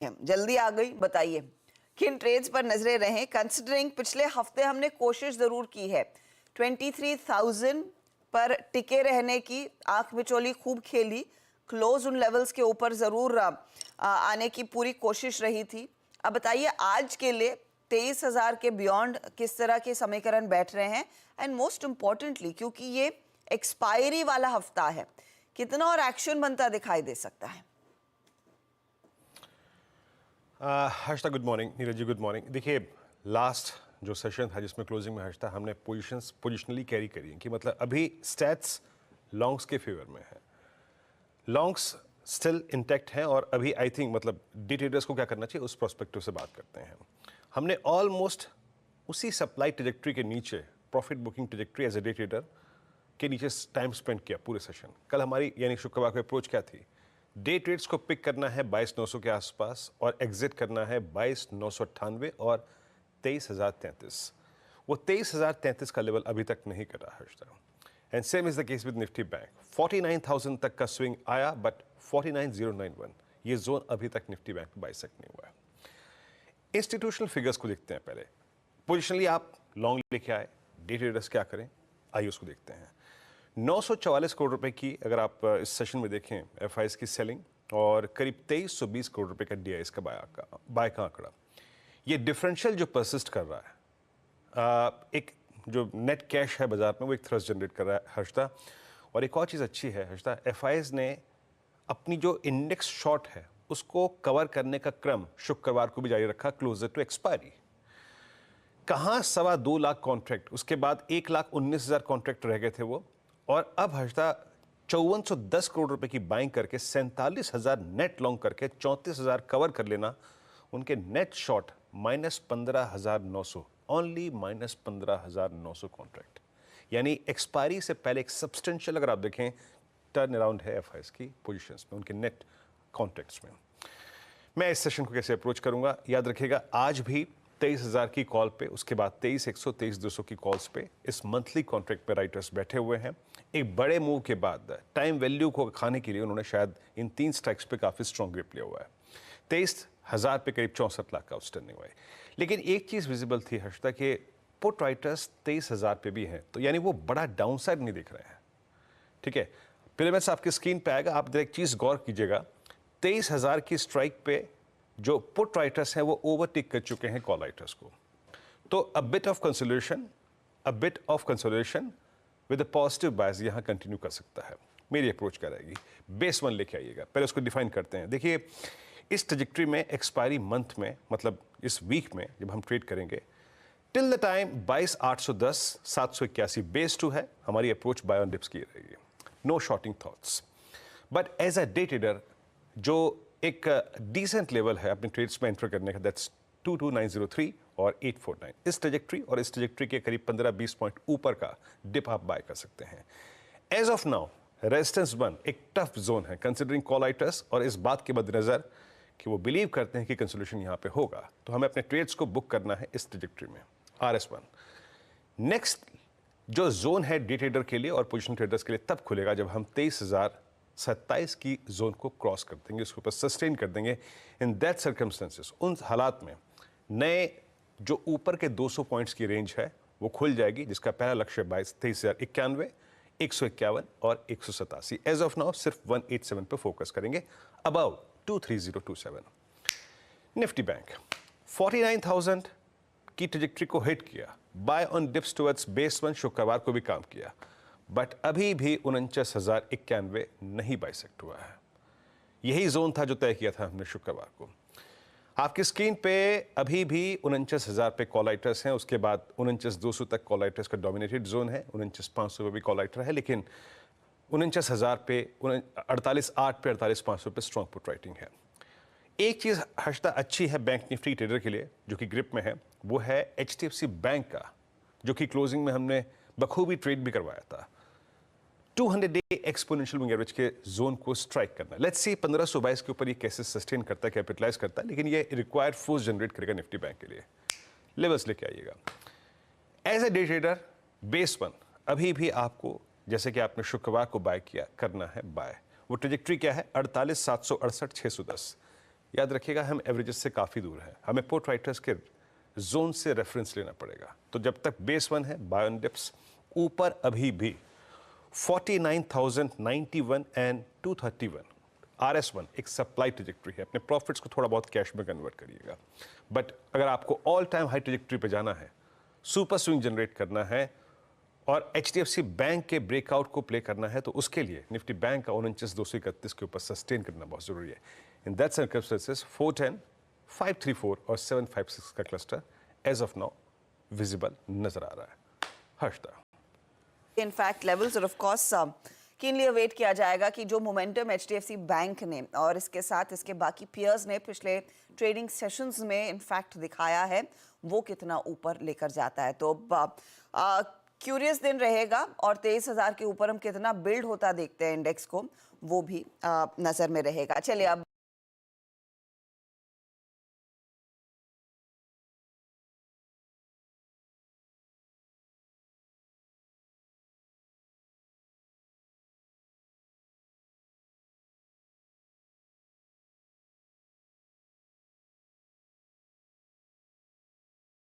जल्दी आ गई, बताइए किन ट्रेड्स पर नजरें रहें। कंसिडरिंग पिछले हफ्ते हमने कोशिश जरूर की है 23,000 पर टिके रहने की, आंख मिचौली खूब खेली, क्लोज उन लेवल्स के ऊपर जरूर आने की पूरी कोशिश रही थी। अब बताइए आज के लिए 23,000 के बियॉन्ड किस तरह के समीकरण बैठ रहे हैं, एंड मोस्ट इम्पॉर्टेंटली क्योंकि ये एक्सपायरी वाला हफ्ता है, कितना और एक्शन बनता दिखाई दे सकता है। Harshita good morning, Neeraj ji good morning. देखिए लास्ट जो सेशन था जिसमें क्लोजिंग में हर्षता हमने पोजिशनली कैरी करी कि मतलब अभी स्टैट्स लॉन्ग्स के फेवर में है, लॉन्ग्स स्टिल इंटैक्ट हैं और अभी आई थिंक मतलब डे ट्रेडर्स को क्या करना चाहिए उस प्रोस्पेक्टिव से बात करते हैं। हमने ऑलमोस्ट उसी सप्लाई ट्रेजेक्ट्री के नीचे profit booking trajectory as a day trader के नीचे टाइम स्पेंड किया पूरे सेशन। कल हमारी यानी शुक्रवार को अप्रोच क्या थी, डे ट्रेड्स को पिक करना है 22,900 के आसपास और एग्जिट करना है 22,998 और 23,033। वो 23,033 का लेवल अभी तक नहीं करा हर्षता। And same is the case with Nifty bank. 49,000 तक का स्विंग आया बट 49,091 ये जोन अभी तक निफ्टी बैंक में बाइसेक्ट नहीं हुआ है। इंस्टीट्यूशनल फिगर्स को देखते हैं पहले। पोजिशनली आप लॉन्ग लेके आए, डे ट्रेडर्स क्या करें आइए उसको देखते हैं। 944 करोड़ रुपए की अगर आप इस सेशन में देखें एफआईएस की सेलिंग और करीब 2320 करोड़ रुपए का डीआईएस का बाय का आंकड़ा, ये डिफरेंशियल जो परसिस्ट कर रहा है, एक जो नेट कैश है बाजार में वो एक थ्रस्ट जनरेट कर रहा है हर्षता। और एक और चीज़ अच्छी है हर्षता, एफआईएस ने अपनी जो इंडेक्स शॉर्ट है उसको कवर करने का क्रम शुक्रवार को भी जारी रखा क्लोजर टू एक्सपायरी। कहाँ 2.25 लाख कॉन्ट्रैक्ट, उसके बाद 1,19,000 कॉन्ट्रैक्ट रह गए थे वो, और अब हर्षता 5410 करोड़ रुपए की बाइंग करके 47,000 नेट लॉन्ग करके 34,000 कवर कर लेना, उनके नेट शॉर्ट -15,900, ओनली -15,900 कॉन्ट्रैक्ट। यानी एक्सपायरी से पहले एक सब्सटेंशियल अगर आप देखें टर्न अराउंड है एफआईएस की पोजीशंस में, उनके नेट कॉन्ट्रैक्ट्स में। मैं इस सेशन को कैसे अप्रोच करूंगा, याद रखिएगा आज भी 23,000 की कॉल पे, उसके बाद 23,100 23,200 की कॉल्स पे इस मंथली कॉन्ट्रैक्ट पे राइटर्स बैठे हुए हैं। एक बड़े मूव के बाद टाइम वैल्यू को खाने के लिए उन्होंने शायद इन 3 स्ट्राइक्स पे काफ़ी स्ट्रॉन्ग ग्रिप लिया हुआ है। 23,000 पे करीब 64 लाख का आउटस्टैंडिंग हुआ है। लेकिन एक चीज़ विजिबल थी हर्षता कि पुट राइटर्स 23,000 पे भी हैं, तो यानी वो बड़ा डाउन साइड नहीं दिख रहे हैं। ठीक है, पिरामिड्स आपकी स्क्रीन पे आएगा, आप एक चीज़ गौर कीजिएगा, 23,000 की स्ट्राइक पे जो पुट राइटर्स हैं वो ओवरटेक कर चुके हैं कॉल राइटर्स को। तो a bit of consolidation with a positive bias यहां कंटिन्यू कर सकता है। मेरी अप्रोच क्या रहेगी, बेस 1 लेके आइएगा, पहले उसको डिफाइन करते हैं। देखिए इस ट्रजेक्टरी में एक्सपायरी मंथ में मतलब इस वीक में जब हम ट्रेड करेंगे टिल द टाइम 22,810 781 बेस 2 है, हमारी अप्रोच बाय ऑन डिप्स की रहेगी, no shorting thoughts. But as a day trader जो एक डिसेंट लेवल है अपने ट्रेड्स में एंटर करने का, दैट्स 22,903 और 849। इस ट्रजेक्टरी और इस ट्रजेक्टरी के करीब 15-20 पॉइंट ऊपर का डिप आप बाय कर सकते हैं। एज ऑफ नाउ रेजिस्टेंस 1 एक टफ जोन है कंसिडरिंग कॉल राइटर्स और इस बात के मद्देनजर कि वो बिलीव करते हैं कि कंसोलिडेशन यहाँ पे होगा, तो हमें अपने ट्रेड्स को बुक करना है इस ट्रजेक्टरी में RS1। नेक्स्ट जो जोन है डे ट्रेडर के लिए और पोजिशन ट्रेडर्स के लिए तब खुलेगा जब हम 23,027 की जोन को क्रॉस कर देंगे, उसके ऊपर सस्टेन कर देंगे। इन दैट सर्कमस्टेंसेस, उन हालात में नए जो ऊपर के 200 पॉइंट्स की रेंज है वो खुल जाएगी, जिसका पहला लक्ष्य 23,091, 151 और 187। एज ऑफ नाउ सिर्फ 187 पे फोकस करेंगे, अबव 23027। निफ्टी बैंक 49,000 की ट्रजेक्टरी को हिट किया, buy on dips towards base 1 शुक्रवार को भी काम किया, बट अभी भी 49,091 नहीं बाइसेक्ट हुआ है। यही जोन था जो तय किया था हमने शुक्रवार को। आपकी स्क्रीन पे अभी भी 49,000 पे कॉल राइटर्स हैं, उसके बाद 49,200 तक कॉल राइटर्स का डोमिनेटेड जोन है, 49,500 पे भी कॉल राइटर है, लेकिन 49,000 पे 48,800 पे 48,500 पे स्ट्रॉन्ग पुट राइटिंग है। एक चीज़ हर्षता अच्छी है बैंक निफ्टी ट्रेडर के लिए जो कि ग्रिप में है, वो है HDFC बैंक का, जो कि क्लोजिंग में हमने बखूबी ट्रेड भी करवाया था। 200 डे एक्सपोनेंशियल मूविंग एवरेज के जोन को स्ट्राइक करना, लेट्स सी 1522 के ऊपर ये कैसे सस्टेन करता है, कैपिटलाइज करता है, लेकिन ये रिक्वायर्ड फोर्स जनरेट करेगा निफ्टी बैंक के लिए। लेवल्स लेके आइएगा। As a day trader base 1 अभी भी आपको, जैसे कि आपने शुक्रवार को बाय किया, करना है बाय। वो ट्रेजेक्ट्री क्या है, 48,768 610। याद रखिएगा हम एवरेजेस से काफ़ी दूर हैं, हमें पुट राइटर्स के जोन से रेफरेंस लेना पड़ेगा। तो जब तक बेस 1 है बाय ऑन डिप्स ऊपर अभी भी 49,091 एंड 231 RS1 एक सप्लाई ट्रेजेक्ट्री है, अपने प्रॉफिट्स को थोड़ा बहुत कैश में कन्वर्ट करिएगा। बट अगर आपको ऑल टाइम हाई ट्रेजेक्ट्री पे जाना है, सुपर स्विंग जनरेट करना है और HDFC बैंक के ब्रेकआउट को प्ले करना है, तो उसके लिए निफ्टी बैंक का 49,231 के ऊपर सस्टेन करना बहुत जरूरी है। इन दैट सर्कमस्टेंसेस 410, 534 और 756 का cluster as of now visible नजर आ रहा है। हर्षदा, इनफैक्ट लेवल्स और ऑफ कोर्स कीनली अवेट किया जाएगा कि जो मोमेंटम HDFC बैंक ने और इसके साथ इसके बाकी पियर्स ने पिछले ट्रेडिंग सेशंस में इनफैक्ट दिखाया है, वो कितना ऊपर लेकर जाता है। तो क्यूरियस दिन रहेगा और 23,000 के ऊपर हम कितना बिल्ड होता देखते हैं इंडेक्स को, वो भी नज़र में रहेगा। चलिए अब